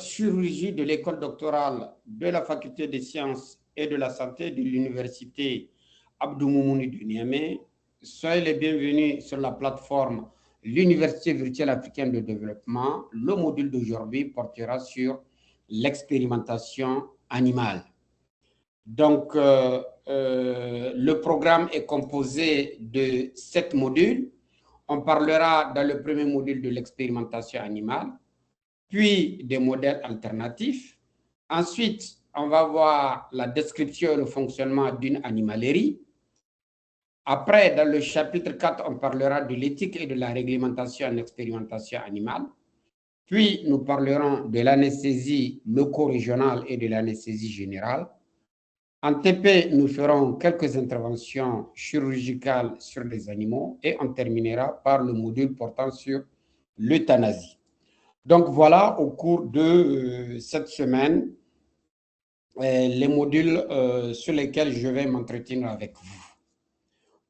chirurgie de l'école doctorale de la faculté des sciences et de la santé de l'université Abdou Moumouni de Niamey. Soyez les bienvenus sur la plateforme l'Université virtuelle africaine de développement. Le module d'aujourd'hui portera sur l'expérimentation animale. Donc, le programme est composé de 7 modules. On parlera dans le premier module de l'expérimentation animale, puis des modèles alternatifs. Ensuite, on va voir la description et le fonctionnement d'une animalerie. Après, dans le chapitre 4, on parlera de l'éthique et de la réglementation en expérimentation animale. Puis, nous parlerons de l'anesthésie loco-régionale et de l'anesthésie générale. En TP, nous ferons quelques interventions chirurgicales sur les animaux et on terminera par le module portant sur l'euthanasie. Donc voilà, au cours de cette semaine, les modules sur lesquels je vais m'entretenir avec vous.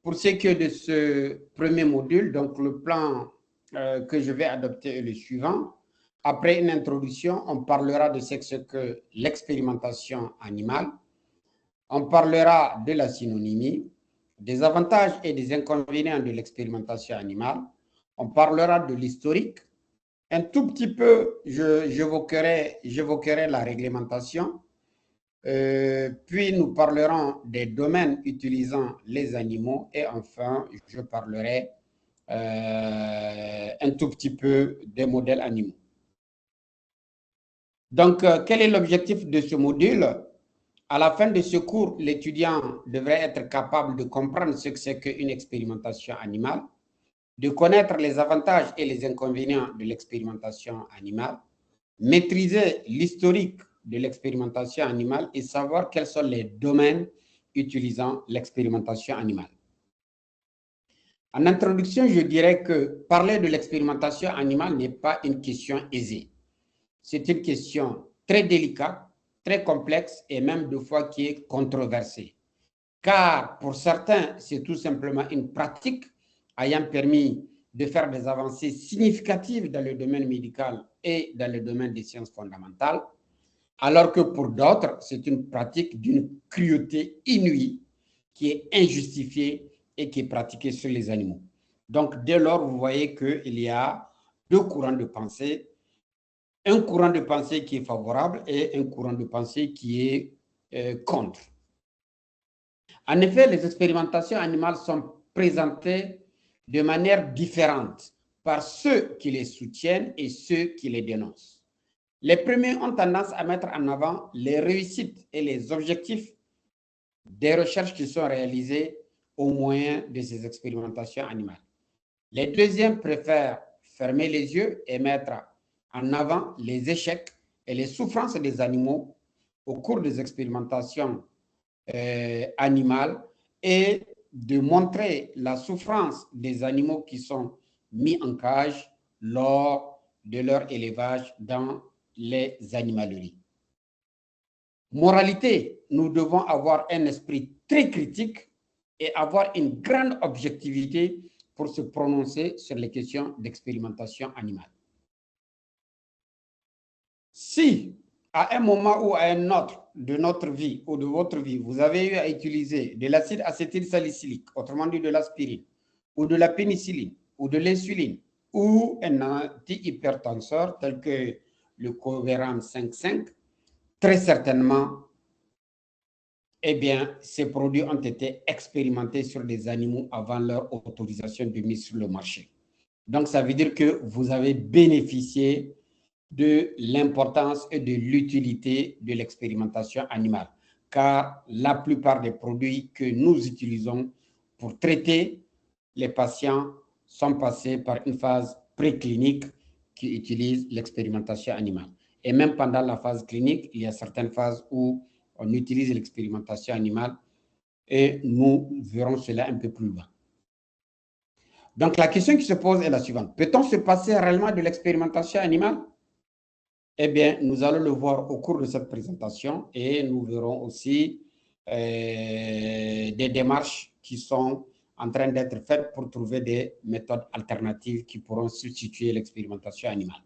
Pour ce qui est de ce premier module, donc le plan que je vais adopter est le suivant. Après une introduction, on parlera de ce que l'expérimentation animale. On parlera de la synonymie, des avantages et des inconvénients de l'expérimentation animale. On parlera de l'historique. Un tout petit peu, j'évoquerai la réglementation. Puis nous parlerons des domaines utilisant les animaux. Et enfin, je parlerai un tout petit peu des modèles animaux. Donc, quel est l'objectif de ce module? À la fin de ce cours, l'étudiant devrait être capable de comprendre ce que c'est qu'une expérimentation animale, de connaître les avantages et les inconvénients de l'expérimentation animale, maîtriser l'historique de l'expérimentation animale et savoir quels sont les domaines utilisant l'expérimentation animale. En introduction, je dirais que parler de l'expérimentation animale n'est pas une question aisée. C'est une question très délicate, très complexe et même des fois qui est controversée. Car pour certains, c'est tout simplement une pratique ayant permis de faire des avancées significatives dans le domaine médical et dans le domaine des sciences fondamentales, alors que pour d'autres, c'est une pratique d'une cruauté inouïe qui est injustifiée et qui est pratiquée sur les animaux. Donc, dès lors, vous voyez qu'il y a deux courants de pensée. Un courant de pensée qui est favorable et un courant de pensée qui est contre. En effet, les expérimentations animales sont présentées de manière différente par ceux qui les soutiennent et ceux qui les dénoncent. Les premiers ont tendance à mettre en avant les réussites et les objectifs des recherches qui sont réalisées au moyen de ces expérimentations animales. Les deuxièmes préfèrent fermer les yeux et mettre en avant les échecs et les souffrances des animaux au cours des expérimentations animales et de montrer la souffrance des animaux qui sont mis en cage lors de leur élevage dans les animaleries. Moralité, nous devons avoir un esprit très critique et avoir une grande objectivité pour se prononcer sur les questions d'expérimentation animale. Si, à un moment ou à un autre de notre vie ou de votre vie, vous avez eu à utiliser de l'acide acétylsalicylique, autrement dit de l'aspirine, ou de la pénicilline, ou de l'insuline, ou un antihypertenseur tel que le Coveram 5,5, très certainement, eh bien, ces produits ont été expérimentés sur des animaux avant leur autorisation de mise sur le marché. Donc, ça veut dire que vous avez bénéficié de l'importance et de l'utilité de l'expérimentation animale, car la plupart des produits que nous utilisons pour traiter les patients sont passés par une phase préclinique qui utilise l'expérimentation animale. Et même pendant la phase clinique, il y a certaines phases où on utilise l'expérimentation animale et nous verrons cela un peu plus loin. Donc, la question qui se pose est la suivante. Peut-on se passer réellement de l'expérimentation animale? Eh bien, nous allons le voir au cours de cette présentation et nous verrons aussi des démarches qui sont en train d'être faites pour trouver des méthodes alternatives qui pourront substituer l'expérimentation animale.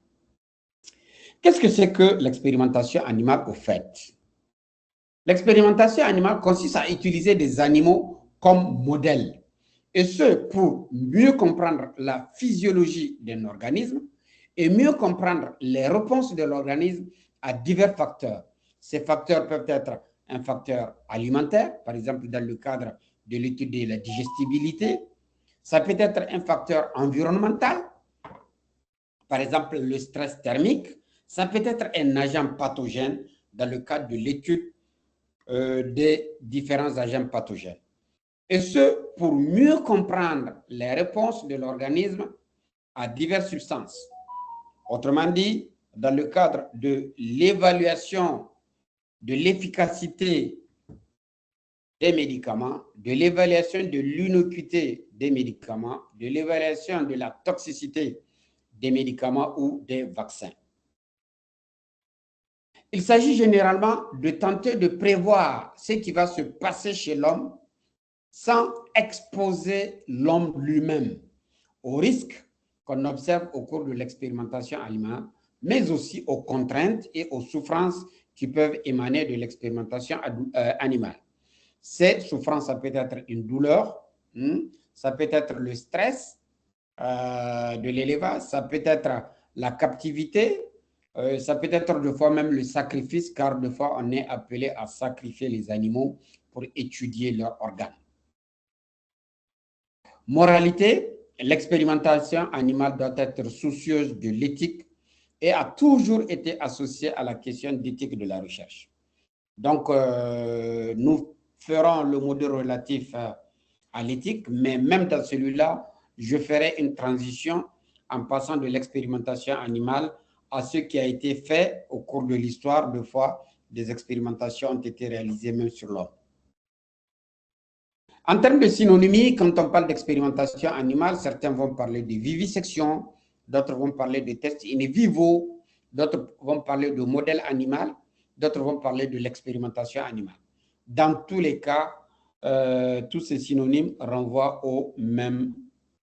Qu'est-ce que c'est que l'expérimentation animale au fait? L'expérimentation animale consiste à utiliser des animaux comme modèles, et ce pour mieux comprendre la physiologie d'un organisme et mieux comprendre les réponses de l'organisme à divers facteurs. Ces facteurs peuvent être un facteur alimentaire, par exemple dans le cadre de l'étude de la digestibilité. Ça peut être un facteur environnemental, par exemple le stress thermique. Ça peut être un agent pathogène dans le cadre de l'étude des différents agents pathogènes. Et ce, pour mieux comprendre les réponses de l'organisme à diverses substances. Autrement dit, dans le cadre de l'évaluation de l'efficacité des médicaments, de l'évaluation de l'innocuité des médicaments, de l'évaluation de la toxicité des médicaments ou des vaccins. Il s'agit généralement de tenter de prévoir ce qui va se passer chez l'homme sans exposer l'homme lui-même aux risques qu'on observe au cours de l'expérimentation animale, mais aussi aux contraintes et aux souffrances qui peuvent émaner de l'expérimentation animale. Ces souffrances, ça peut être une douleur, ça peut être le stress de l'élevage, ça peut être la captivité, ça peut être de fois même le sacrifice, car de fois on est appelé à sacrifier les animaux pour étudier leurs organes. Moralité, l'expérimentation animale doit être soucieuse de l'éthique et a toujours été associée à la question d'éthique de la recherche. Donc, nous ferons le module relatif à l'éthique, mais même dans celui-là, je ferai une transition en passant de l'expérimentation animale à ce qui a été fait au cours de l'histoire. De fois, des expérimentations ont été réalisées même sur l'homme. En termes de synonymie, quand on parle d'expérimentation animale, certains vont parler de vivisection, d'autres vont parler de tests in vivo, d'autres vont parler de modèle animal, d'autres vont parler de l'expérimentation animale. Dans tous les cas, tous ces synonymes renvoient au même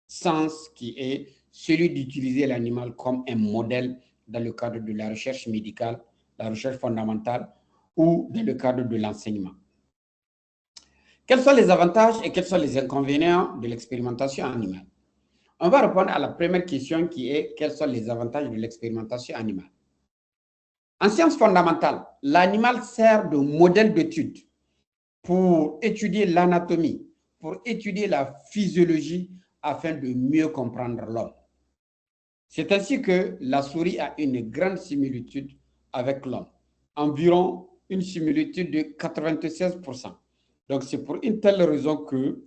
sens qui est celui d'utiliser l'animal comme un modèle dans le cadre de la recherche médicale, la recherche fondamentale ou dans le cadre de l'enseignement. Quels sont les avantages et quels sont les inconvénients de l'expérimentation animale? On va répondre à la première question qui est quels sont les avantages de l'expérimentation animale? En sciences fondamentales, l'animal sert de modèle d'étude pour étudier l'anatomie, pour étudier la physiologie afin de mieux comprendre l'homme. C'est ainsi que la souris a une grande similitude avec l'homme, environ une similitude de 96%. Donc, c'est pour une telle raison que,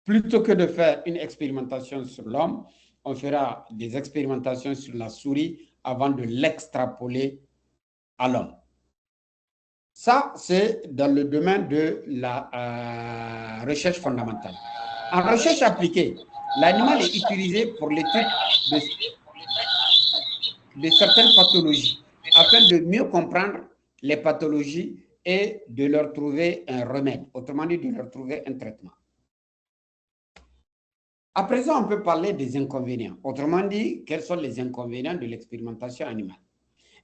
plutôt que de faire une expérimentation sur l'homme, on fera des expérimentations sur la souris avant de l'extrapoler à l'homme. Ça, c'est dans le domaine de la recherche fondamentale. En recherche appliquée, l'animal est utilisé pour l'étude de certaines pathologies afin de mieux comprendre les pathologies et de leur trouver un remède, autrement dit, de leur trouver un traitement. À présent, on peut parler des inconvénients. Autrement dit, quels sont les inconvénients de l'expérimentation animale?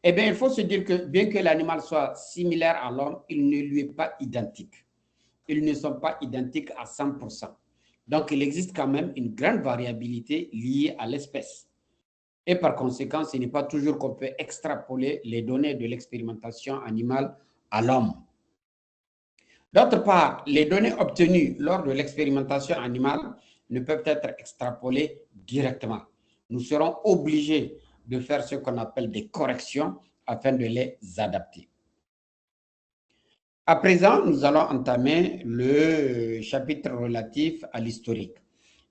Eh bien, il faut se dire que bien que l'animal soit similaire à l'homme, il ne lui est pas identique. Ils ne sont pas identiques à 100%. Donc, il existe quand même une grande variabilité liée à l'espèce. Et par conséquent, ce n'est pas toujours qu'on peut extrapoler les données de l'expérimentation animale à l'homme. D'autre part, les données obtenues lors de l'expérimentation animale ne peuvent être extrapolées directement. Nous serons obligés de faire ce qu'on appelle des corrections afin de les adapter. À présent, nous allons entamer le chapitre relatif à l'historique.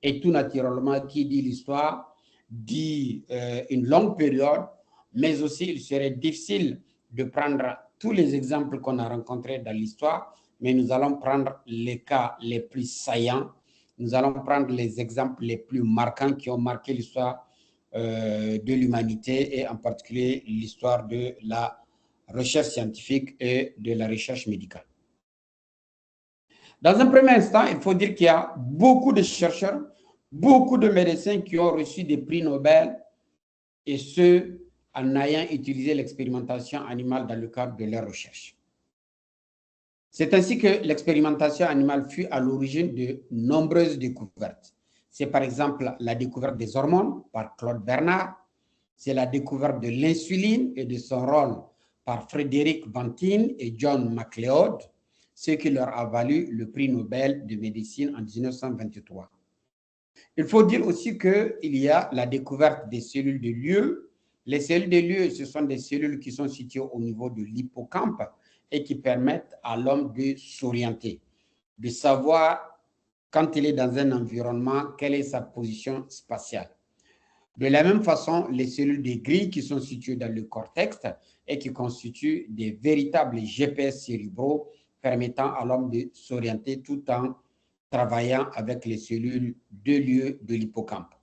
Et tout naturellement, qui dit l'histoire, dit une longue période, mais aussi il serait difficile de prendre tous les exemples qu'on a rencontrés dans l'histoire, mais nous allons prendre les cas les plus saillants, nous allons prendre les exemples les plus marquants qui ont marqué l'histoire de l'humanité et en particulier l'histoire de la recherche scientifique et de la recherche médicale. Dans un premier instant, il faut dire qu'il y a beaucoup de chercheurs, beaucoup de médecins qui ont reçu des prix Nobel, et ce, en ayant utilisé l'expérimentation animale dans le cadre de leurs recherches. C'est ainsi que l'expérimentation animale fut à l'origine de nombreuses découvertes. C'est par exemple la découverte des hormones par Claude Bernard, c'est la découverte de l'insuline et de son rôle par Frédéric Banting et John MacLeod, ce qui leur a valu le prix Nobel de médecine en 1923. Il faut dire aussi qu'il y a la découverte des cellules de Leu. Les cellules de Leu, ce sont des cellules qui sont situées au niveau de l'hippocampe et qui permettent à l'homme de s'orienter, de savoir quand il est dans un environnement, quelle est sa position spatiale. De la même façon, les cellules de gris qui sont situées dans le cortex et qui constituent des véritables GPS cérébraux permettant à l'homme de s'orienter tout en travaillant avec les cellules de Leu de l'hippocampe.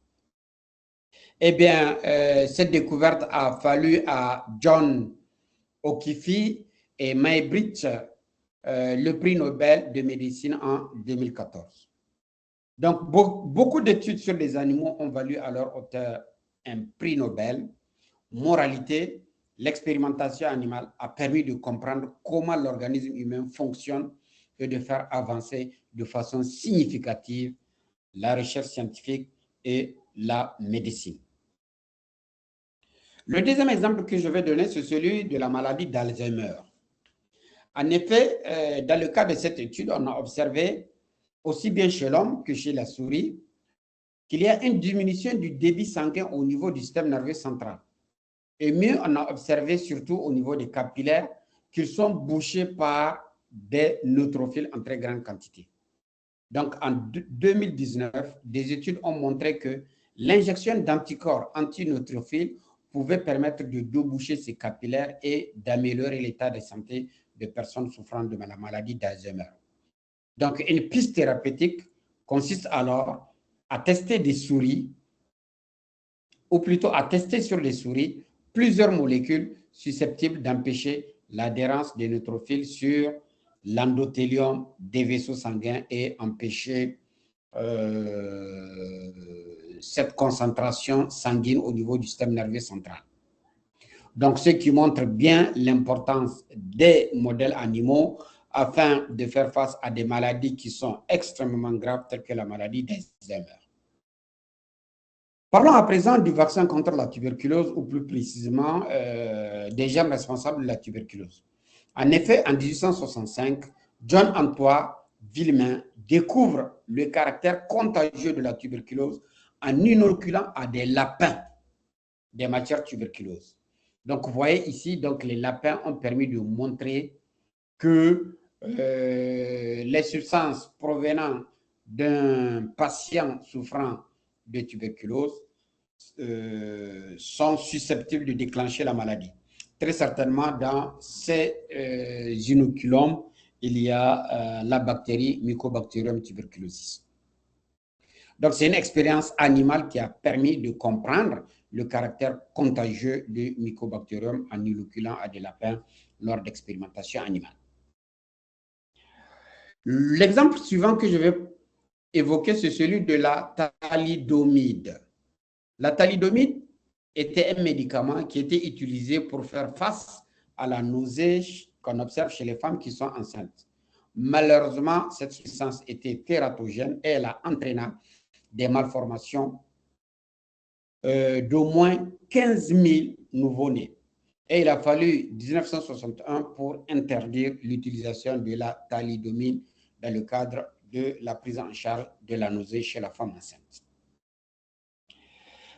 Eh bien, cette découverte a fallu à John O'Keefe et Maybridge le prix Nobel de médecine en 2014. Donc, beaucoup d'études sur les animaux ont valu à leur auteur un prix Nobel. Moralité, l'expérimentation animale a permis de comprendre comment l'organisme humain fonctionne et de faire avancer de façon significative la recherche scientifique et la médecine. Le deuxième exemple que je vais donner, c'est celui de la maladie d'Alzheimer. En effet, dans le cas de cette étude, on a observé aussi bien chez l'homme que chez la souris, qu'il y a une diminution du débit sanguin au niveau du système nerveux central. Et mieux, on a observé surtout au niveau des capillaires qu'ils sont bouchés par des neutrophiles en très grande quantité. Donc, en 2019, des études ont montré que l'injection d'anticorps anti-neutrophiles pouvait permettre de déboucher ces capillaires et d'améliorer l'état de santé de personnes souffrant de la maladie d'Alzheimer. Donc, une piste thérapeutique consiste alors à tester des souris, ou plutôt à tester sur les souris plusieurs molécules susceptibles d'empêcher l'adhérence des neutrophiles sur l'endothélium des vaisseaux sanguins et empêcher cette concentration sanguine au niveau du système nerveux central. Donc, ce qui montre bien l'importance des modèles animaux afin de faire face à des maladies qui sont extrêmement graves, telles que la maladie d'Alzheimer. Parlons à présent du vaccin contre la tuberculose, ou plus précisément des germes responsables de la tuberculose. En effet, en 1865, John Antoine Villemin découvre le caractère contagieux de la tuberculose en inoculant à des lapins des matières tuberculeuses. Donc, vous voyez ici, donc, les lapins ont permis de montrer que les substances provenant d'un patient souffrant de tuberculose sont susceptibles de déclencher la maladie. Très certainement, dans ces inoculums, il y a la bactérie Mycobacterium tuberculosis. Donc, c'est une expérience animale qui a permis de comprendre le caractère contagieux du Mycobacterium en inoculant à des lapins lors d'expérimentations animales. L'exemple suivant que je vais évoquer, c'est celui de la thalidomide. La thalidomide était un médicament qui était utilisé pour faire face à la nausée qu'on observe chez les femmes qui sont enceintes. Malheureusement, cette substance était tératogène et elle a entraîné des malformations d'au moins 15 000 nouveau-nés. Et il a fallu 1961 pour interdire l'utilisation de la thalidomide dans le cadre de la prise en charge de la nausée chez la femme enceinte.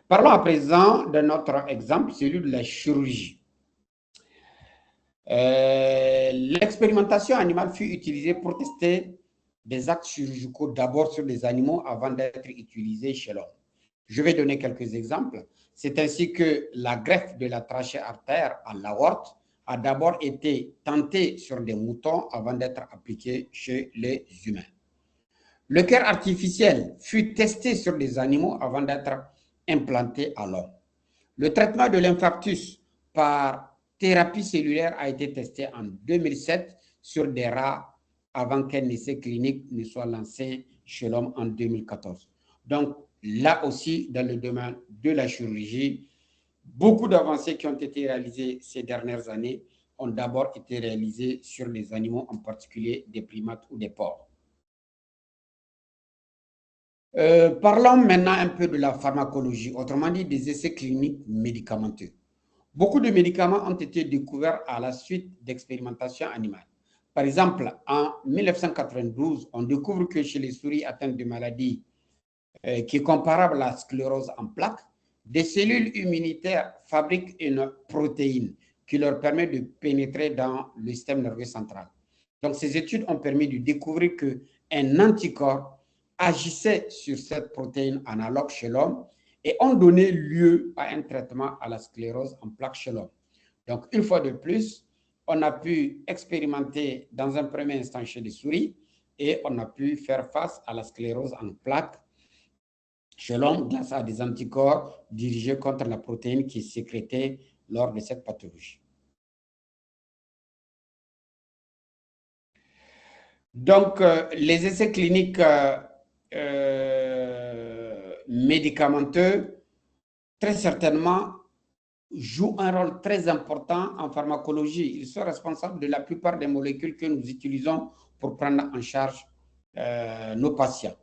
Parlons à présent d'un autre exemple, celui de la chirurgie. L'expérimentation animale fut utilisée pour tester des actes chirurgicaux d'abord sur les animaux avant d'être utilisés chez l'homme. Je vais donner quelques exemples. C'est ainsi que la greffe de la trachée artère à l'aorte a d'abord été tentée sur des moutons avant d'être appliquée chez les humains. Le cœur artificiel fut testé sur les animaux avant d'être implanté à l'homme. Le traitement de l'infarctus par thérapie cellulaire a été testé en 2007 sur des rats avant qu'un essai clinique ne soit lancé chez l'homme en 2014. Donc, là aussi, dans le domaine de la chirurgie, beaucoup d'avancées qui ont été réalisées ces dernières années ont d'abord été réalisées sur les animaux, en particulier des primates ou des porcs. Parlons maintenant un peu de la pharmacologie, autrement dit des essais cliniques médicamenteux. Beaucoup de médicaments ont été découverts à la suite d'expérimentations animales. Par exemple, en 1992, on découvre que chez les souris atteintes de maladies qui est comparable à la sclérose en plaques, des cellules immunitaires fabriquent une protéine qui leur permet de pénétrer dans le système nerveux central. Donc, ces études ont permis de découvrir qu'un anticorps agissait sur cette protéine analogue chez l'homme et ont donné lieu à un traitement à la sclérose en plaques chez l'homme. Donc, une fois de plus, on a pu expérimenter dans un premier instant chez les souris et on a pu faire face à la sclérose en plaques chez l'homme grâce à des anticorps dirigés contre la protéine qui est sécrétée lors de cette pathologie. Donc, les essais cliniques médicamenteux, très certainement, jouent un rôle très important en pharmacologie. Ils sont responsables de la plupart des molécules que nous utilisons pour prendre en charge nos patients.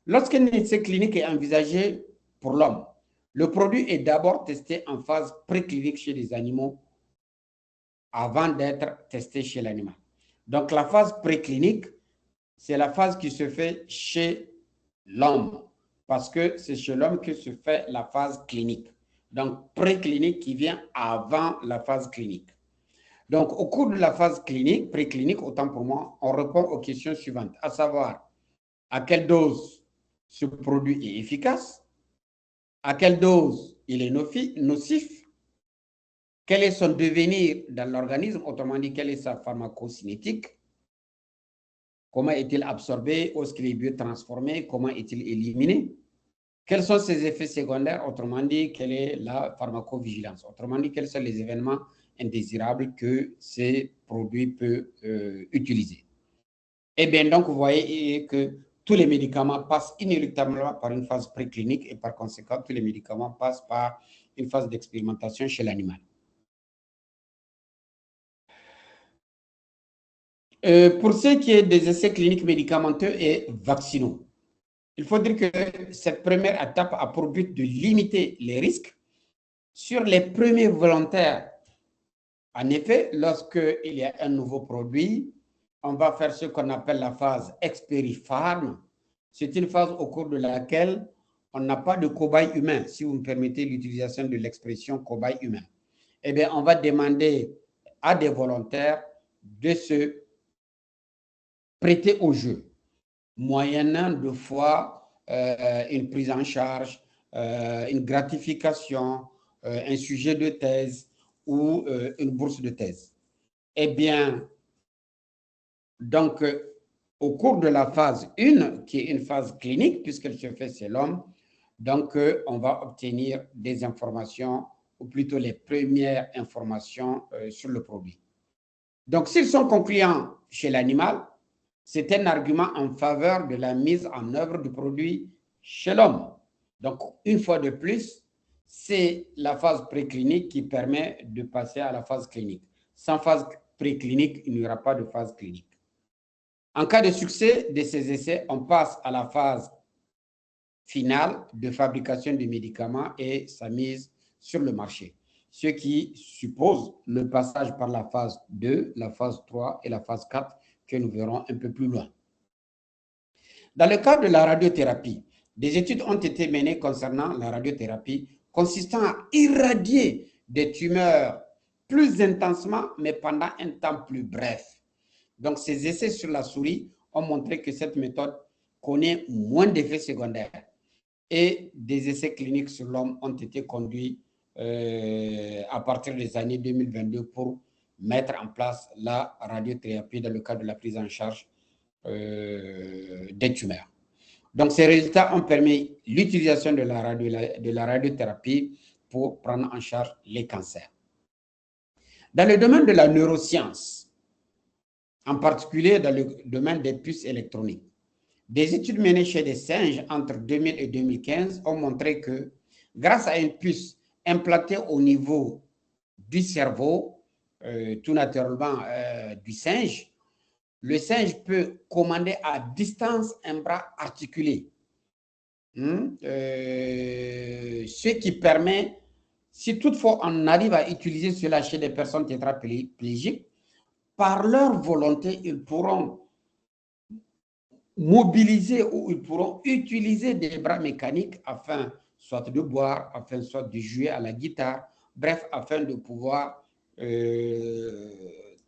Lorsqu'un essai clinique est envisagé pour l'homme, le produit est d'abord testé en phase préclinique chez les animaux avant d'être testé chez l'animal. Donc, la phase préclinique, c'est la phase qui se fait chez l'homme, parce que c'est chez l'homme que se fait la phase clinique. Donc, préclinique qui vient avant la phase clinique. Donc, au cours de la phase clinique, préclinique, autant pour moi, on répond aux questions suivantes, à savoir, à quelle dose ce produit est efficace, à quelle dose il est nocif, quel est son devenir dans l'organisme, autrement dit, quelle est sa pharmacocinétique, comment est-il absorbé, est-ce qu'il est biotransformé, comment est-il éliminé, quels sont ses effets secondaires, autrement dit, quelle est la pharmacovigilance, autrement dit, quels sont les événements indésirables que ces produits peuvent utiliser. Eh bien, donc, vous voyez que tous les médicaments passent inéluctablement par une phase préclinique et par conséquent, tous les médicaments passent par une phase d'expérimentation chez l'animal. Pour ce qui est des essais cliniques médicamenteux et vaccinaux, il faut dire que cette première étape a pour but de limiter les risques sur les premiers volontaires. En effet, lorsqu'il y a un nouveau produit, on va faire ce qu'on appelle la phase expérifarme. C'est une phase au cours de laquelle on n'a pas de cobaye humain, si vous me permettez l'utilisation de l'expression cobaye humain. Eh bien, on va demander à des volontaires de se prêter au jeu, moyennant deux fois une prise en charge, une gratification, un sujet de thèse ou une bourse de thèse. Eh bien, donc, au cours de la phase 1, qui est une phase clinique, puisqu'elle se fait chez l'homme, donc on va obtenir des informations, ou plutôt les premières informations sur le produit. Donc, s'ils sont concluants chez l'animal, c'est un argument en faveur de la mise en œuvre du produit chez l'homme. Donc, une fois de plus, c'est la phase préclinique qui permet de passer à la phase clinique. Sans phase préclinique, il n'y aura pas de phase clinique. En cas de succès de ces essais, on passe à la phase finale de fabrication des médicaments et sa mise sur le marché, ce qui suppose le passage par la phase 2, la phase 3 et la phase 4 que nous verrons un peu plus loin. Dans le cadre de la radiothérapie, des études ont été menées concernant la radiothérapie consistant à irradier des tumeurs plus intensement, mais pendant un temps plus bref. Donc, ces essais sur la souris ont montré que cette méthode connaît moins d'effets secondaires et des essais cliniques sur l'homme ont été conduits à partir des années 2022 pour mettre en place la radiothérapie dans le cadre de la prise en charge des tumeurs. Donc, ces résultats ont permis l'utilisation de la radiothérapie pour prendre en charge les cancers. Dans le domaine de la neuroscience, en particulier dans le domaine des puces électroniques, des études menées chez des singes entre 2000 et 2015 ont montré que grâce à une puce implanté au niveau du cerveau, tout naturellement du singe. Le singe peut commander à distance un bras articulé. Ce qui permet, si toutefois on arrive à utiliser cela chez des personnes tétraplégiques, par leur volonté, ils pourront mobiliser ou ils pourront utiliser des bras mécaniques afin soit de boire, afin soit de jouer à la guitare, bref, afin de pouvoir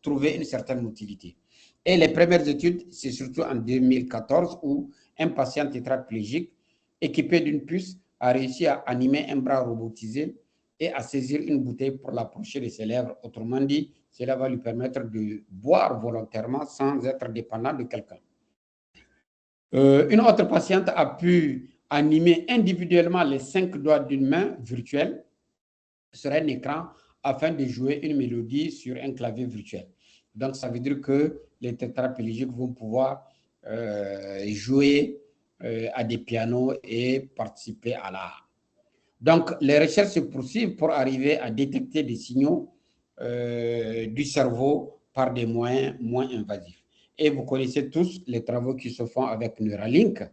trouver une certaine motilité. Et les premières études, c'est surtout en 2014 où un patient tétraplégique équipé d'une puce a réussi à animer un bras robotisé et à saisir une bouteille pour l'approcher de ses lèvres. Autrement dit, cela va lui permettre de boire volontairement sans être dépendant de quelqu'un. Une autre patiente a pu animer individuellement les 5 doigts d'une main virtuelle sur un écran afin de jouer une mélodie sur un clavier virtuel. Donc, ça veut dire que les tétraplégiques vont pouvoir jouer à des pianos et participer à l'art. Donc, les recherches se poursuivent pour arriver à détecter des signaux du cerveau par des moyens moins invasifs. Et vous connaissez tous les travaux qui se font avec Neuralink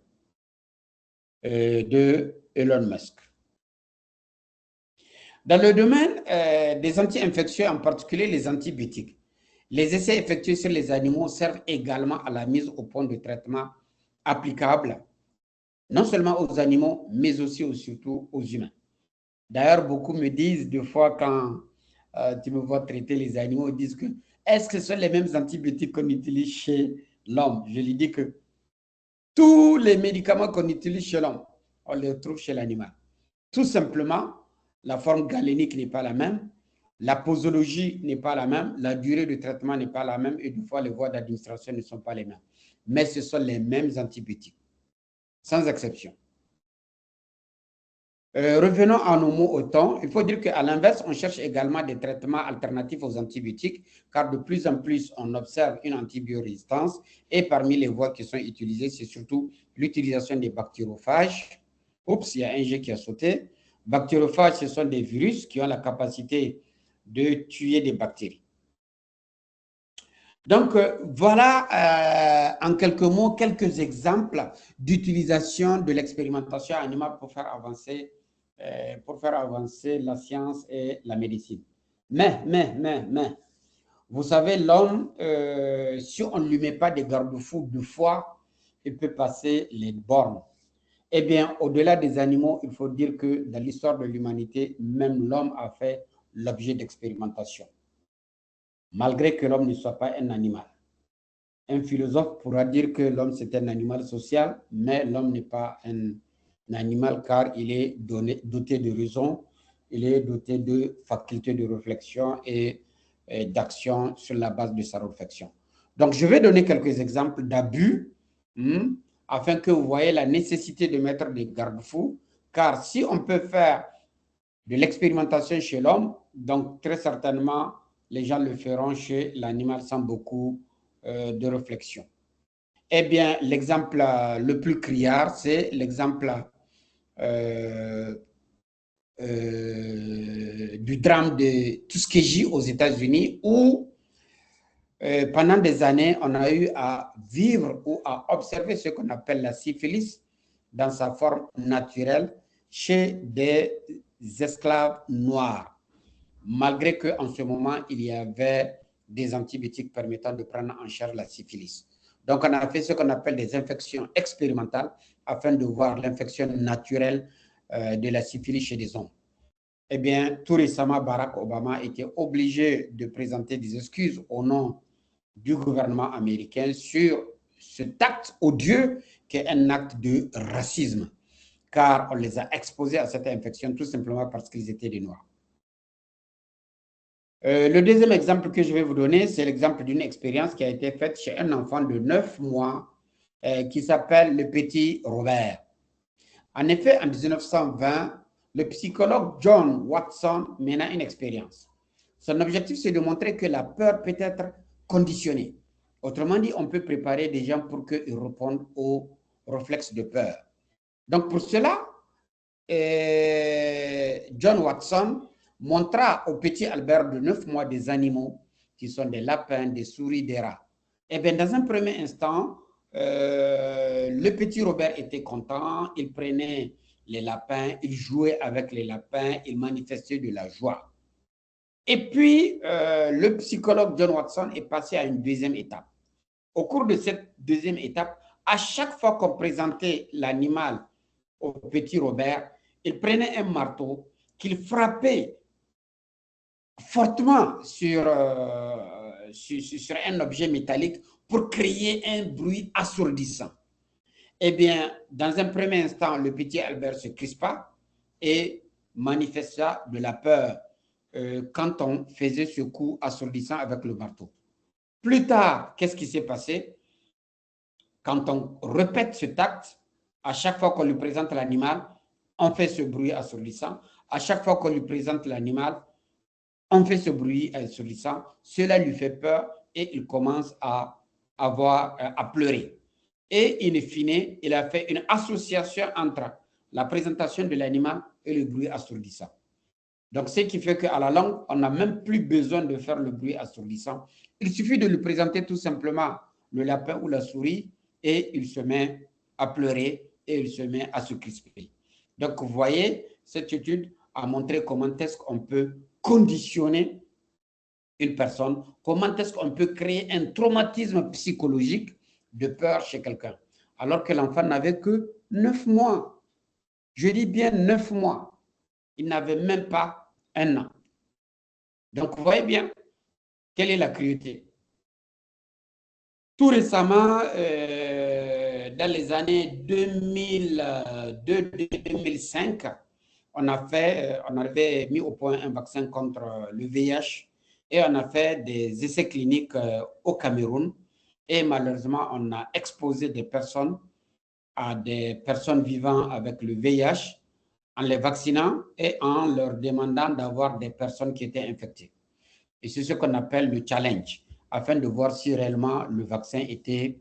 de Elon Musk. Dans le domaine des anti-infectieux, en particulier les antibiotiques, les essais effectués sur les animaux servent également à la mise au point de traitement applicable non seulement aux animaux, mais aussi ou surtout aux humains. D'ailleurs, beaucoup me disent des fois quand tu me vois traiter les animaux, ils disent que est-ce que ce sont les mêmes antibiotiques qu'on utilise chez l'homme? Je lui dis que tous les médicaments qu'on utilise chez l'homme, on les trouve chez l'animal. Tout simplement, la forme galénique n'est pas la même, la posologie n'est pas la même, la durée de traitement n'est pas la même et des fois les voies d'administration ne sont pas les mêmes. Mais ce sont les mêmes antibiotiques, sans exception. Revenons à nos mots au temps. Il faut dire qu'à l'inverse, on cherche également des traitements alternatifs aux antibiotiques, car de plus en plus, on observe une antibiorésistance. Et parmi les voies qui sont utilisées, c'est surtout l'utilisation des bactériophages. Oups, il y a un G qui a sauté. Bactériophages, ce sont des virus qui ont la capacité de tuer des bactéries. Donc, voilà en quelques mots, quelques exemples d'utilisation de l'expérimentation animale pour faire avancer la science et la médecine. Mais, vous savez, l'homme, si on ne lui met pas des garde-fous de foi, il peut passer les bornes. Eh bien, au-delà des animaux, il faut dire que dans l'histoire de l'humanité, même l'homme a fait l'objet d'expérimentation, malgré que l'homme ne soit pas un animal. Un philosophe pourra dire que l'homme, c'est un animal social, mais l'homme n'est pas un animal car il est doté de raison, il est doté de facultés de réflexion et d'action sur la base de sa réflexion. Donc, je vais donner quelques exemples d'abus afin que vous voyez la nécessité de mettre des garde-fous, car si on peut faire de l'expérimentation chez l'homme, donc très certainement, les gens le feront chez l'animal sans beaucoup de réflexion. Eh bien, l'exemple le plus criard, c'est l'exemple du drame de Tuskegee aux États-Unis, où pendant des années, on a eu à vivre ou à observer ce qu'on appelle la syphilis dans sa forme naturelle chez des esclaves noirs, malgré qu'en ce moment, il y avait des antibiotiques permettant de prendre en charge la syphilis. Donc, on a fait ce qu'on appelle des infections expérimentales afin de voir l'infection naturelle de la syphilis chez des hommes. Eh bien, tout récemment, Barack Obama était obligé de présenter des excuses au nom du gouvernement américain sur cet acte odieux qui est un acte de racisme, car on les a exposés à cette infection tout simplement parce qu'ils étaient des Noirs. Le deuxième exemple que je vais vous donner, c'est l'exemple d'une expérience qui a été faite chez un enfant de 9 mois qui s'appelle le petit Robert. En effet, en 1920, le psychologue John Watson mena une expérience. Son objectif, c'est de montrer que la peur peut être conditionnée. Autrement dit, on peut préparer des gens pour qu'ils répondent aux réflexes de peur. Donc, pour cela, John Watson montra au petit Albert de 9 mois des animaux qui sont des lapins, des souris, des rats. Et bien, dans un premier instant, le petit Robert était content, il prenait les lapins, il jouait avec les lapins, il manifestait de la joie. Et puis, le psychologue John Watson est passé à une deuxième étape. Au cours de cette deuxième étape, à chaque fois qu'on présentait l'animal au petit Robert, il prenait un marteau qu'il frappait fortement sur un objet métallique pour créer un bruit assourdissant. Eh bien, dans un premier instant, le petit Albert se crispa et manifesta de la peur quand on faisait ce coup assourdissant avec le marteau. Plus tard, qu'est-ce qui s'est passé? Quand on répète ce acte, à chaque fois qu'on lui présente l'animal, on fait ce bruit assourdissant. À chaque fois qu'on lui présente l'animal, on fait ce bruit assourdissant. Cela lui fait peur et il commence à pleurer. Et in fine, il a fait une association entre la présentation de l'animal et le bruit assourdissant. Donc, ce qui fait qu'à la longue, on n'a même plus besoin de faire le bruit assourdissant. Il suffit de lui présenter tout simplement le lapin ou la souris et il se met à pleurer et il se met à se crisper. Donc, vous voyez, cette étude a montré comment est-ce qu'on peut conditionner une personne, comment est-ce qu'on peut créer un traumatisme psychologique de peur chez quelqu'un, alors que l'enfant n'avait que 9 mois. Je dis bien 9 mois. Il n'avait même pas un an. Donc, vous voyez bien quelle est la cruauté. Tout récemment, dans les années 2002-2005, on avait mis au point un vaccin contre le VIH et on a fait des essais cliniques au Cameroun. Et malheureusement, on a exposé des personnes à des personnes vivant avec le VIH en les vaccinant et en leur demandant d'avoir des personnes qui étaient infectées. Et c'est ce qu'on appelle le challenge, afin de voir si réellement le vaccin était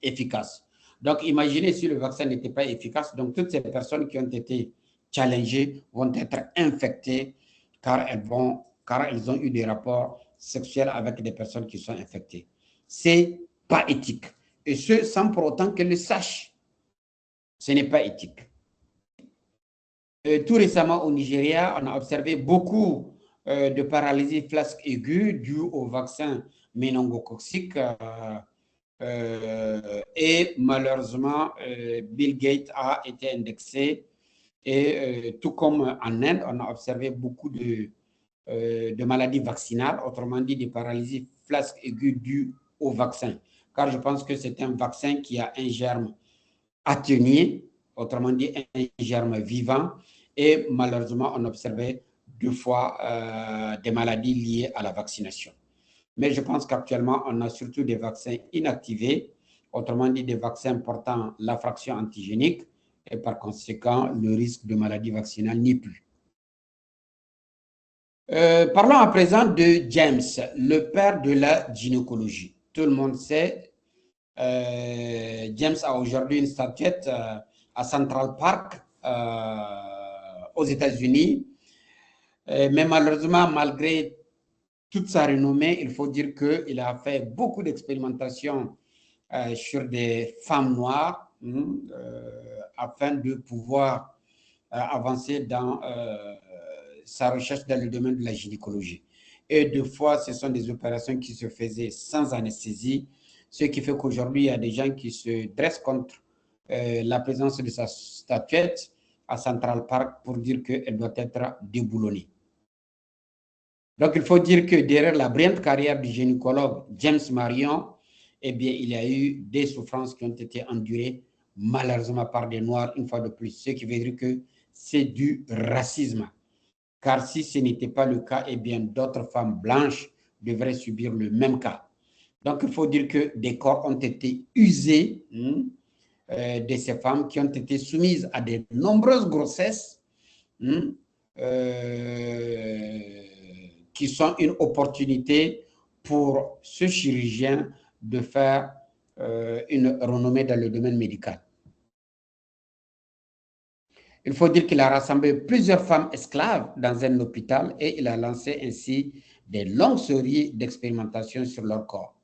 efficace. Donc, imaginez si le vaccin n'était pas efficace. Donc, toutes ces personnes qui ont été challengées vont être infectées car elles ont eu des rapports sexuels avec des personnes qui sont infectées. C'est pas éthique. Et ce, sans pour autant qu'elles le sachent. Ce n'est pas éthique. Tout récemment au Nigeria, on a observé beaucoup de paralysie flasque aiguë due au vaccin méningocoque. Et malheureusement, Bill Gates a été indexé. Et tout comme en Inde, on a observé beaucoup de maladies vaccinales, autrement dit des paralysies flasque aiguë dues au vaccin. Car je pense que c'est un vaccin qui a un germe atténué, autrement dit un germe vivant, et malheureusement, on observait 2 fois des maladies liées à la vaccination. Mais je pense qu'actuellement, on a surtout des vaccins inactivés, autrement dit des vaccins portant la fraction antigénique, et par conséquent, le risque de maladie vaccinale n'y est plus. Parlons à présent de James, le père de la gynécologie. Tout le monde sait, James a aujourd'hui une statuette à Central Park aux États-Unis. Mais malheureusement, malgré toute sa renommée, il faut dire qu'il a fait beaucoup d'expérimentations sur des femmes noires afin de pouvoir avancer dans sa recherche dans le domaine de la gynécologie. Et deux fois, ce sont des opérations qui se faisaient sans anesthésie, ce qui fait qu'aujourd'hui, il y a des gens qui se dressent contre la présence de sa statuette à Central Park pour dire qu'elle doit être déboulonnée. Donc, il faut dire que derrière la brillante carrière du gynécologue James Marion, eh bien, il y a eu des souffrances qui ont été endurées malheureusement par des Noirs, une fois de plus. Ce qui veut dire que c'est du racisme. Car si ce n'était pas le cas, eh bien, d'autres femmes blanches devraient subir le même cas. Donc, il faut dire que des corps ont été usés de ces femmes qui ont été soumises à de nombreuses grossesses qui sont une opportunité pour ce chirurgien de faire une renommée dans le domaine médical. Il faut dire qu'il a rassemblé plusieurs femmes esclaves dans un hôpital et il a lancé ainsi des longues séries d'expérimentations sur leur corps.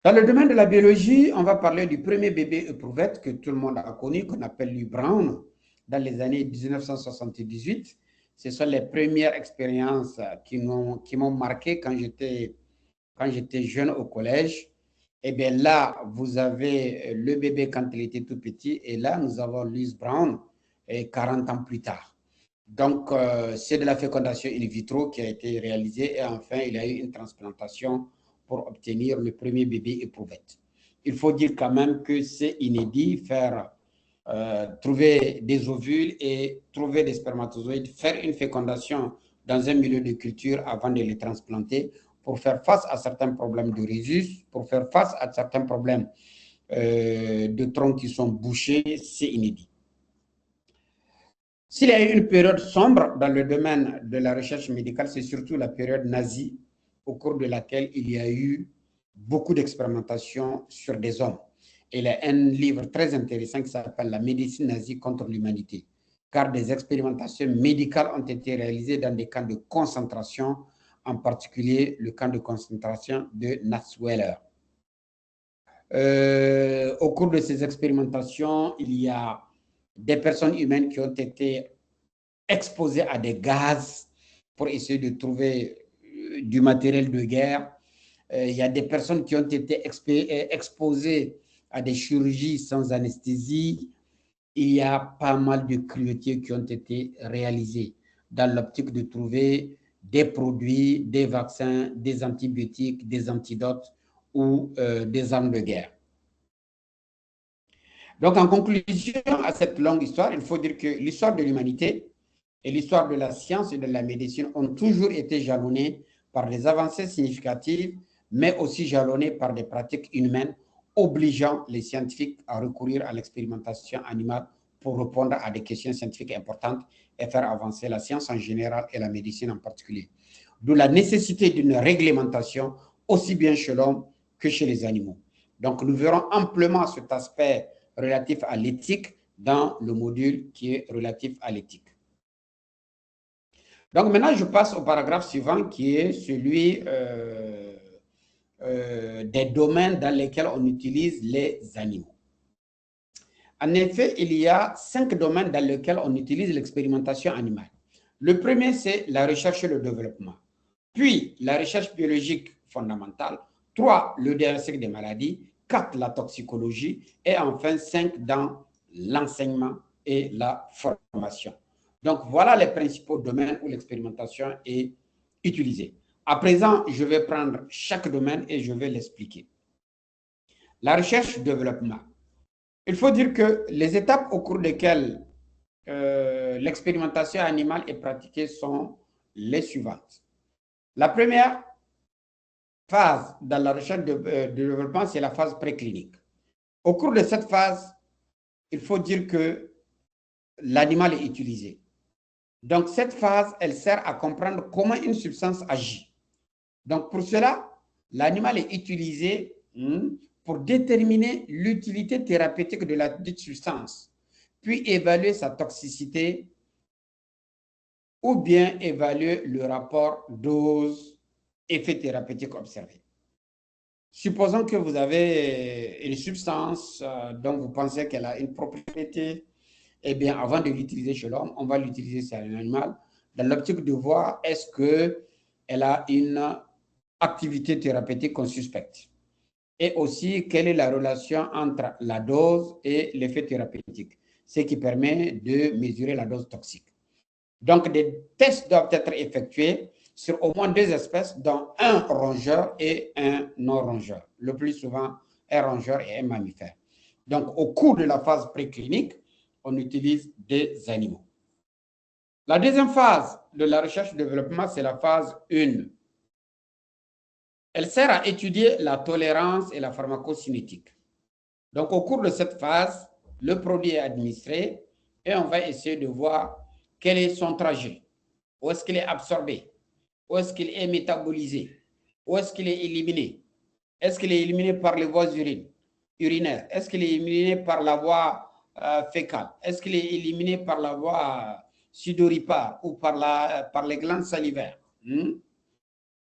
Dans le domaine de la biologie, on va parler du premier bébé éprouvette que tout le monde a connu, qu'on appelle Louis Brown, dans les années 1978. Ce sont les premières expériences qui m'ont marqué quand j'étais jeune au collège. Et bien là, vous avez le bébé quand il était tout petit, et là, nous avons Louis Brown 40 ans plus tard. Donc, c'est de la fécondation in vitro qui a été réalisée, et enfin, il y a eu une transplantation pour obtenir le premier bébé éprouvette. Il faut dire quand même que c'est inédit, trouver des ovules et trouver des spermatozoïdes, faire une fécondation dans un milieu de culture avant de les transplanter pour faire face à certains problèmes de rhésus, pour faire face à certains problèmes de troncs qui sont bouchés, c'est inédit. S'il y a eu une période sombre dans le domaine de la recherche médicale, c'est surtout la période nazie, au cours de laquelle il y a eu beaucoup d'expérimentations sur des hommes. Il y a un livre très intéressant qui s'appelle « La médecine nazie contre l'humanité », car des expérimentations médicales ont été réalisées dans des camps de concentration, en particulier le camp de concentration de Natzweiler. Au cours de ces expérimentations, il y a des personnes humaines qui ont été exposées à des gaz pour essayer de trouver du matériel de guerre. Il y a des personnes qui ont été exposées à des chirurgies sans anesthésie. Il y a pas mal de cruautés qui ont été réalisées dans l'optique de trouver des produits, des vaccins, des antibiotiques, des antidotes ou des armes de guerre. Donc, en conclusion à cette longue histoire, il faut dire que l'histoire de l'humanité et l'histoire de la science et de la médecine ont toujours été jalonnées par des avancées significatives, mais aussi jalonnées par des pratiques inhumaines obligeant les scientifiques à recourir à l'expérimentation animale pour répondre à des questions scientifiques importantes et faire avancer la science en général et la médecine en particulier. D'où la nécessité d'une réglementation aussi bien chez l'homme que chez les animaux. Donc, nous verrons amplement cet aspect relatif à l'éthique dans le module qui est relatif à l'éthique. Donc maintenant, je passe au paragraphe suivant qui est celui des domaines dans lesquels on utilise les animaux. En effet, il y a 5 domaines dans lesquels on utilise l'expérimentation animale. Le premier, c'est la recherche et le développement. Puis, la recherche biologique fondamentale. 3, le diagnostic des maladies. 4, la toxicologie. Et enfin, 5, dans l'enseignement et la formation. Donc, voilà les principaux domaines où l'expérimentation est utilisée. À présent, je vais prendre chaque domaine et je vais l'expliquer. La recherche-développement. Il faut dire que les étapes au cours desquelles l'expérimentation animale est pratiquée sont les suivantes. La première phase dans la recherche de développement, c'est la phase préclinique. Au cours de cette phase, il faut dire que l'animal est utilisé. Donc, cette phase, elle sert à comprendre comment une substance agit. Donc, pour cela, l'animal est utilisé pour déterminer l'utilité thérapeutique de la dite substance, puis évaluer sa toxicité ou bien évaluer le rapport dose-effet thérapeutique observé. Supposons que vous avez une substance dont vous pensez qu'elle a une propriété. Eh bien, avant de l'utiliser chez l'homme, on va l'utiliser sur un animal dans l'optique de voir est-ce qu'elle a une activité thérapeutique qu'on suspecte. Et aussi, quelle est la relation entre la dose et l'effet thérapeutique, ce qui permet de mesurer la dose toxique. Donc, des tests doivent être effectués sur au moins 2 espèces, dont un rongeur et un non-rongeur. Le plus souvent, un rongeur et un mammifère. Donc, au cours de la phase préclinique, on utilise des animaux. La deuxième phase de la recherche-développement, c'est la phase 1. Elle sert à étudier la tolérance et la pharmacocinétique. Donc, au cours de cette phase, le produit est administré et on va essayer de voir quel est son trajet. Où est-ce qu'il est absorbé? Où est-ce qu'il est métabolisé? Où est-ce qu'il est éliminé? Est-ce qu'il est éliminé par les voies urinaires? Est-ce qu'il est éliminé par la voie fécal, est-ce qu'il est éliminé par la voie sudoripare ou par les glandes salivaires?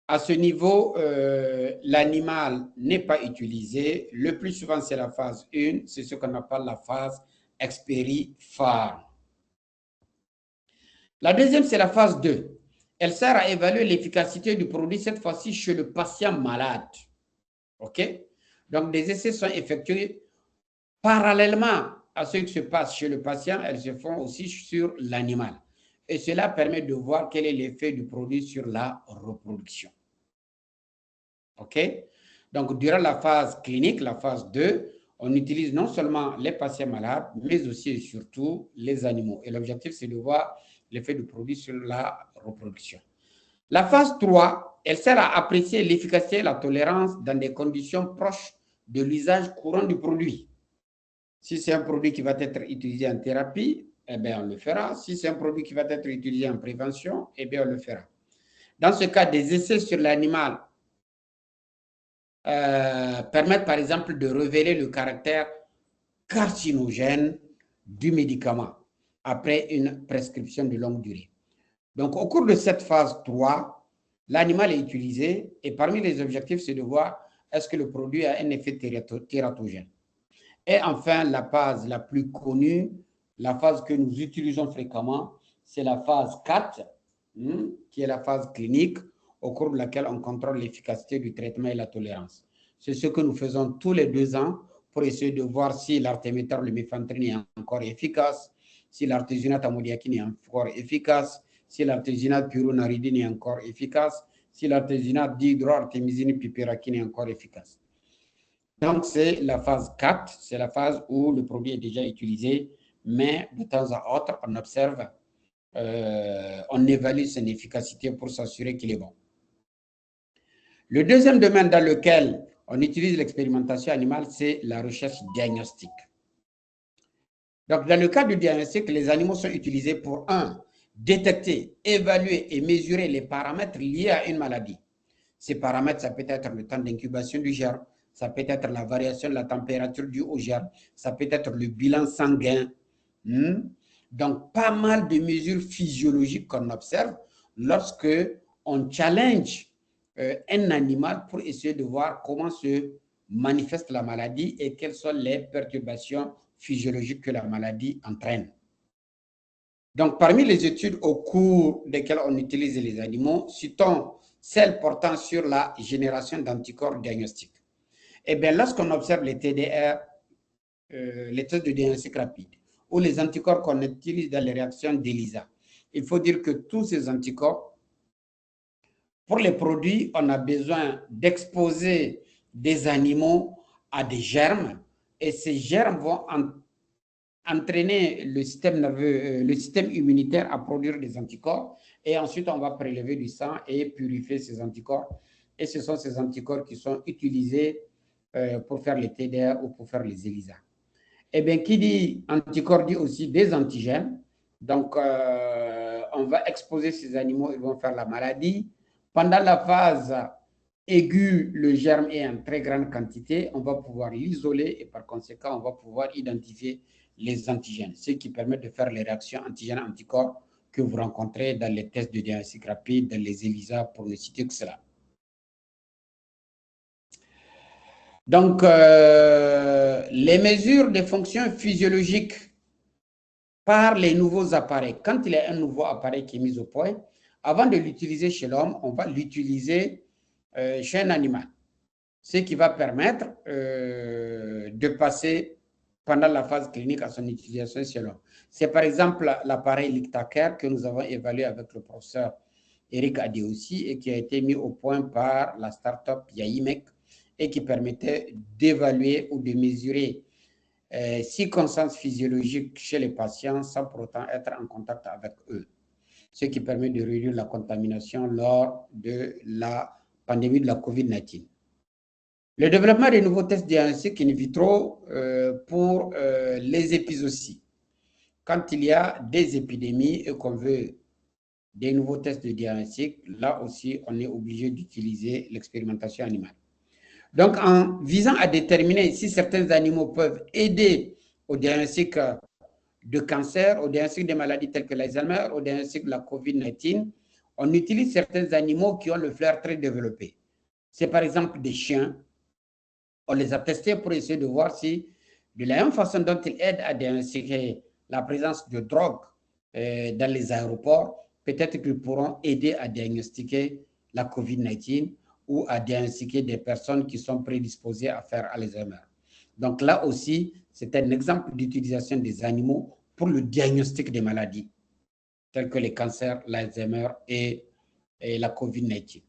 À ce niveau, l'animal n'est pas utilisé. Le plus souvent, c'est la phase 1, c'est ce qu'on appelle la phase expériphare. La deuxième, c'est la phase 2. Elle sert à évaluer l'efficacité du produit, cette fois-ci chez le patient malade. OK? Donc, des essais sont effectués parallèlement à ce qui se passe chez le patient, elles se font aussi sur l'animal. Et cela permet de voir quel est l'effet du produit sur la reproduction. OK? Donc, durant la phase clinique, la phase 2, on utilise non seulement les patients malades, mais aussi et surtout les animaux. Et l'objectif, c'est de voir l'effet du produit sur la reproduction. La phase 3, elle sert à apprécier l'efficacité et la tolérance dans des conditions proches de l'usage courant du produit. Si c'est un produit qui va être utilisé en thérapie, eh bien, on le fera. Si c'est un produit qui va être utilisé en prévention, eh bien, on le fera. Dans ce cas, des essais sur l'animal permettent, par exemple, de révéler le caractère carcinogène du médicament après une prescription de longue durée. Donc, au cours de cette phase 3, l'animal est utilisé et parmi les objectifs, c'est de voir est-ce que le produit a un effet tératogène. Et enfin, la phase la plus connue, la phase que nous utilisons fréquemment, c'est la phase 4, qui est la phase clinique, au cours de laquelle on contrôle l'efficacité du traitement et la tolérance. C'est ce que nous faisons tous les 2 ans pour essayer de voir si l'artéméter, le méfentrine est encore efficace, si l'artésunate amodiaquine est encore efficace, si l'artésunate pyronaridine est encore efficace, si l'artésunate dihydroartémisine piperakine est encore efficace. Donc, c'est la phase 4, c'est la phase où le produit est déjà utilisé, mais de temps à autre, on observe, on évalue son efficacité pour s'assurer qu'il est bon. Le deuxième domaine dans lequel on utilise l'expérimentation animale, c'est la recherche diagnostique. Donc, dans le cas du diagnostic, les animaux sont utilisés pour, 1, détecter, évaluer et mesurer les paramètres liés à une maladie. Ces paramètres, ça peut être le temps d'incubation du germe, ça peut être la variation de la température due au germe, ça peut être le bilan sanguin. Donc, pas mal de mesures physiologiques qu'on observe lorsque on challenge un animal pour essayer de voir comment se manifeste la maladie et quelles sont les perturbations physiologiques que la maladie entraîne. Donc, parmi les études au cours desquelles on utilise les animaux, citons celles portant sur la génération d'anticorps diagnostiques. Eh bien, lorsqu'on observe les TDR, les tests de diagnostic rapide, ou les anticorps qu'on utilise dans les réactions d'ELISA, il faut dire que tous ces anticorps, pour les produits, on a besoin d'exposer des animaux à des germes, et ces germes vont entraîner le système nerveux, le système immunitaire à produire des anticorps, et ensuite on va prélever du sang et purifier ces anticorps. Et ce sont ces anticorps qui sont utilisés pour faire les TDR ou pour faire les ELISA. Eh bien, qui dit anticorps dit aussi des antigènes. Donc, on va exposer ces animaux, ils vont faire la maladie. Pendant la phase aiguë, le germe est en très grande quantité, on va pouvoir l'isoler et par conséquent, on va pouvoir identifier les antigènes, ce qui permet de faire les réactions antigènes-anticorps que vous rencontrez dans les tests de diagnostic rapide, dans les ELISA, pour ne citer que cela. Donc, les mesures de fonctions physiologiques par les nouveaux appareils. Quand il y a un nouveau appareil qui est mis au point, avant de l'utiliser chez l'homme, on va l'utiliser chez un animal. Ce qui va permettre de passer pendant la phase clinique à son utilisation chez l'homme. C'est par exemple l'appareil Lictacare que nous avons évalué avec le professeur Eric Adeosi et qui a été mis au point par la start-up Yaimec et qui permettait d'évaluer ou de mesurer 6 constances physiologiques chez les patients sans pour autant être en contact avec eux, ce qui permet de réduire la contamination lors de la pandémie de la COVID-19. Le développement des nouveaux tests diagnostiques in vitro pour les épizooties. Quand il y a des épidémies et qu'on veut des nouveaux tests de diagnostic, là aussi, on est obligé d'utiliser l'expérimentation animale. Donc, en visant à déterminer si certains animaux peuvent aider au diagnostic de cancer, au diagnostic des maladies telles que l'Alzheimer, au diagnostic de la COVID-19, on utilise certains animaux qui ont le flair très développé. C'est par exemple des chiens. On les a testés pour essayer de voir si, de la même façon dont ils aident à diagnostiquer la présence de drogue dans les aéroports, peut-être qu'ils pourront aider à diagnostiquer la COVID-19 ou à diagnostiquer des personnes qui sont prédisposées à faire Alzheimer. Donc là aussi, c'est un exemple d'utilisation des animaux pour le diagnostic des maladies, telles que les cancers, l'Alzheimer et la COVID-19.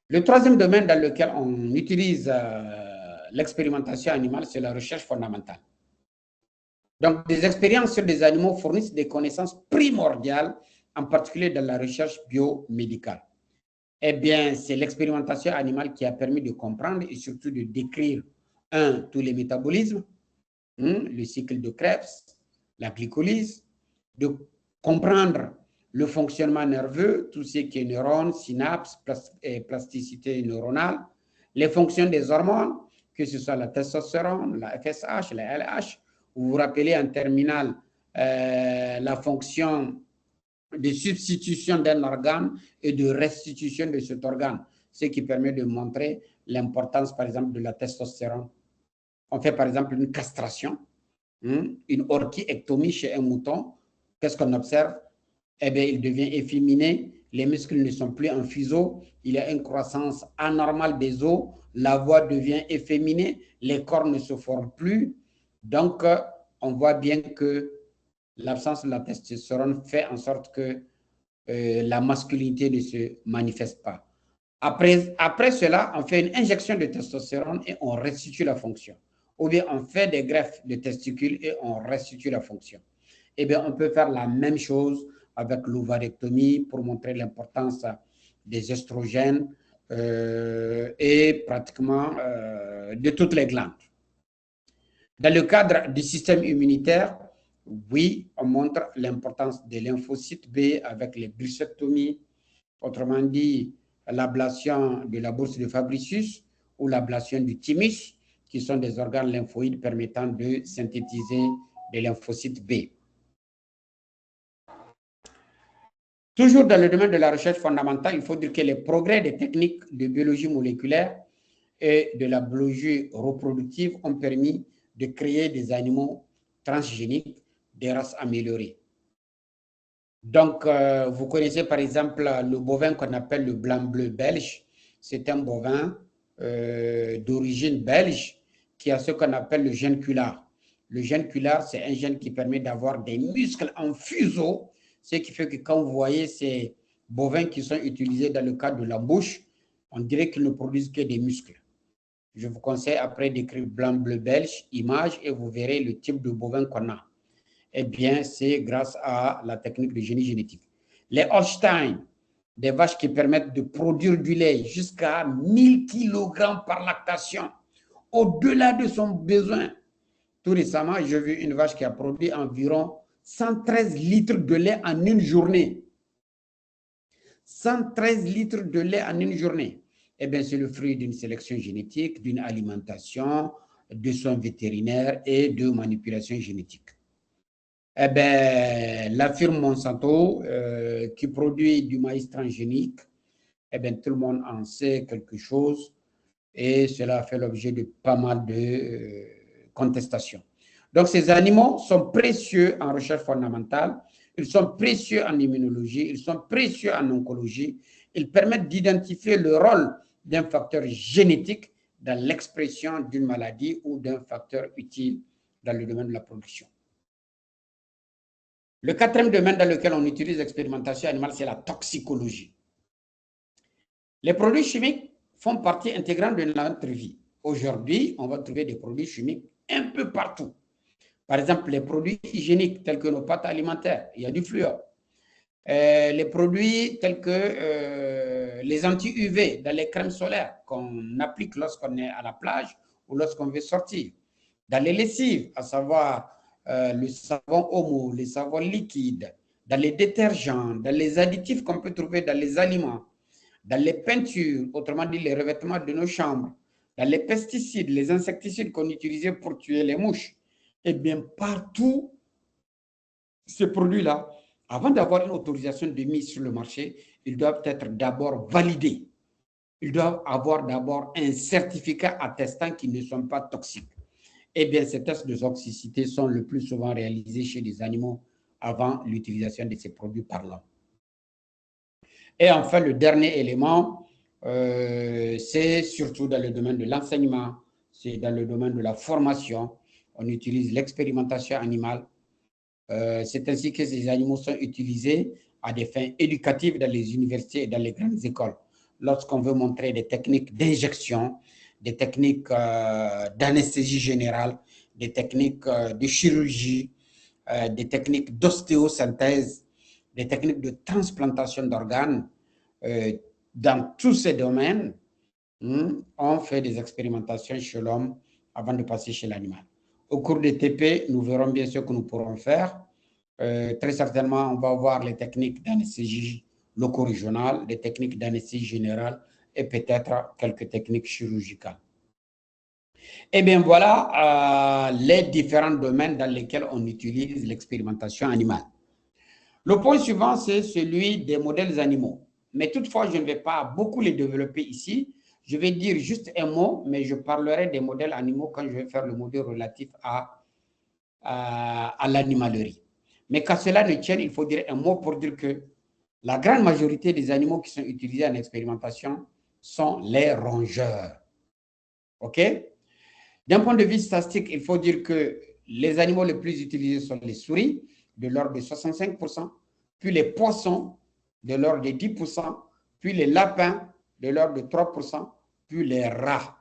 Le troisième domaine dans lequel on utilise l'expérimentation animale, c'est la recherche fondamentale. Donc, des expériences sur des animaux fournissent des connaissances primordiales, en particulier dans la recherche biomédicale. Eh bien, c'est l'expérimentation animale qui a permis de comprendre et surtout de décrire, tous les métabolismes, le cycle de Krebs, la glycolyse, de comprendre le fonctionnement nerveux, tout ce qui est neurones, synapses, plasticité neuronale, les fonctions des hormones, que ce soit la testostérone, la FSH, la LH. Vous vous rappelez en terminale la fonction de substitution d'un organe et de restitution de cet organe, ce qui permet de montrer l'importance, par exemple, de la testostérone. On fait, par exemple, une castration, une orchiectomie chez un mouton. Qu'est-ce qu'on observe? Eh bien, il devient efféminé, les muscles ne sont plus en fuseau, il y a une croissance anormale des os, la voix devient efféminée, les corps ne se forment plus. Donc, on voit bien que l'absence de la testostérone fait en sorte que la masculinité ne se manifeste pas. Après cela, on fait une injection de testostérone et on restitue la fonction. Ou bien on fait des greffes de testicules et on restitue la fonction. Eh bien, on peut faire la même chose avec l'ovarectomie pour montrer l'importance des estrogènes et pratiquement de toutes les glandes. Dans le cadre du système immunitaire, oui, on montre l'importance des lymphocytes B avec les brucectomies, autrement dit, l'ablation de la bourse de Fabricius ou l'ablation du thymus, qui sont des organes lymphoïdes permettant de synthétiser des lymphocytes B. Toujours dans le domaine de la recherche fondamentale, il faut dire que les progrès des techniques de biologie moléculaire et de la biologie reproductive ont permis de créer des animaux transgéniques, des races améliorées. Donc, vous connaissez par exemple le bovin qu'on appelle le blanc-bleu belge. C'est un bovin d'origine belge qui a ce qu'on appelle le gène CULAR. Le gène CULAR, c'est un gène qui permet d'avoir des muscles en fuseau, ce qui fait que quand vous voyez ces bovins qui sont utilisés dans le cadre de la bouche, on dirait qu'ils ne produisent que des muscles. Je vous conseille après d'écrire blanc-bleu belge, image, et vous verrez le type de bovin qu'on a. Eh bien, c'est grâce à la technique de génie génétique. Les Holstein, des vaches qui permettent de produire du lait jusqu'à 1000 kg par lactation, au-delà de son besoin. Tout récemment, j'ai vu une vache qui a produit environ 113 litres de lait en une journée. 113 litres de lait en une journée. Eh bien, c'est le fruit d'une sélection génétique, d'une alimentation, de soins vétérinaires et de manipulation génétique. Eh bien, la firme Monsanto qui produit du maïs transgénique, eh bien, tout le monde en sait quelque chose et cela a fait l'objet de pas mal de contestations. Donc, ces animaux sont précieux en recherche fondamentale, ils sont précieux en immunologie, ils sont précieux en oncologie, ils permettent d'identifier le rôle d'un facteur génétique dans l'expression d'une maladie ou d'un facteur utile dans le domaine de la production. Le quatrième domaine dans lequel on utilise l'expérimentation animale, c'est la toxicologie. Les produits chimiques font partie intégrante de notre vie. Aujourd'hui, on va trouver des produits chimiques un peu partout. Par exemple, les produits hygiéniques tels que nos pâtes alimentaires, il y a du fluor. Les produits tels que les anti-UV dans les crèmes solaires qu'on applique lorsqu'on est à la plage ou lorsqu'on veut sortir. Dans les lessives, à savoir le savon Omo, les savons liquides, dans les détergents, dans les additifs qu'on peut trouver dans les aliments, dans les peintures, autrement dit les revêtements de nos chambres, dans les pesticides, les insecticides qu'on utilisait pour tuer les mouches, Eh bien, partout, ces produits-là, avant d'avoir une autorisation de mise sur le marché, ils doivent être d'abord validés. Ils doivent avoir d'abord un certificat attestant qu'ils ne sont pas toxiques. Eh bien, ces tests de toxicité sont le plus souvent réalisés chez les animaux avant l'utilisation de ces produits par l'homme. Et enfin, le dernier élément, c'est surtout dans le domaine de l'enseignement, c'est dans le domaine de la formation. On utilise l'expérimentation animale. C'est ainsi que ces animaux sont utilisés à des fins éducatives dans les universités et dans les grandes écoles. Lorsqu'on veut montrer des techniques d'injection, des techniques d'anesthésie générale, des techniques de chirurgie, des techniques d'ostéosynthèse, des techniques de transplantation d'organes, dans tous ces domaines, on fait des expérimentations chez l'homme avant de passer chez l'animal. Au cours des TP, nous verrons bien ce que nous pourrons faire. Très certainement, on va voir les techniques d'anesthésie loco-régionale, des techniques d'anesthésie générale et peut-être quelques techniques chirurgicales. Eh bien, voilà les différents domaines dans lesquels on utilise l'expérimentation animale. Le point suivant, c'est celui des modèles animaux. Mais toutefois, je ne vais pas beaucoup les développer ici. Je vais dire juste un mot, mais je parlerai des modèles animaux quand je vais faire le modèle relatif à l'animalerie. Mais qu'à cela ne tienne, il faut dire un mot pour dire que la grande majorité des animaux qui sont utilisés en expérimentation sont les rongeurs. OK? D'un point de vue statistique, il faut dire que les animaux les plus utilisés sont les souris, de l'ordre de 65%, puis les poissons, de l'ordre de 10%, puis les lapins, de l'ordre de 3%, puis les rats.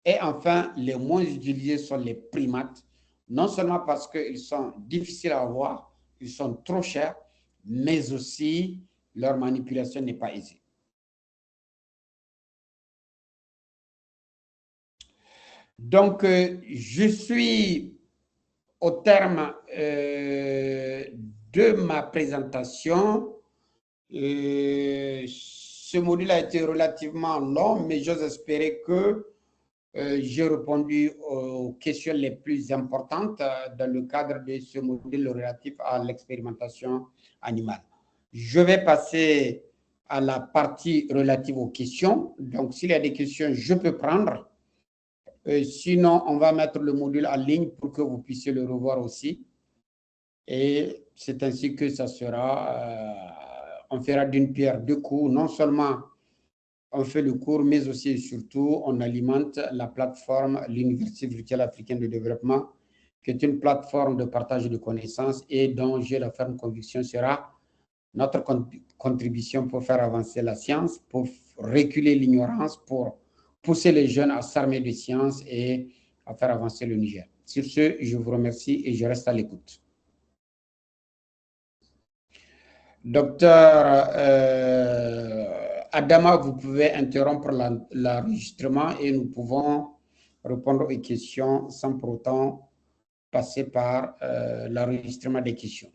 Et enfin, les moins utilisés sont les primates, non seulement parce qu'ils sont difficiles à avoir, ils sont trop chers, mais aussi leur manipulation n'est pas aisée. Donc, je suis au terme de ma présentation. Ce module a été relativement long, mais j'ose espérer que j'ai répondu aux questions les plus importantes dans le cadre de ce module relatif à l'expérimentation animale. Je vais passer à la partie relative aux questions. Donc, s'il y a des questions, je peux prendre. Sinon, on va mettre le module en ligne pour que vous puissiez le revoir aussi. Et c'est ainsi que ça sera, on fera d'une pierre deux coups. Non seulement on fait le cours, mais aussi et surtout, on alimente la plateforme, l'Université virtuelle africaine de développement, qui est une plateforme de partage de connaissances et dont j'ai la ferme conviction sera notre contribution pour faire avancer la science, pour reculer l'ignorance, pour pousser les jeunes à s'armer de science et à faire avancer le Niger. Sur ce, je vous remercie et je reste à l'écoute. Docteur Adama, vous pouvez interrompre l'enregistrement et nous pouvons répondre aux questions sans pour autant passer par l'enregistrement des questions.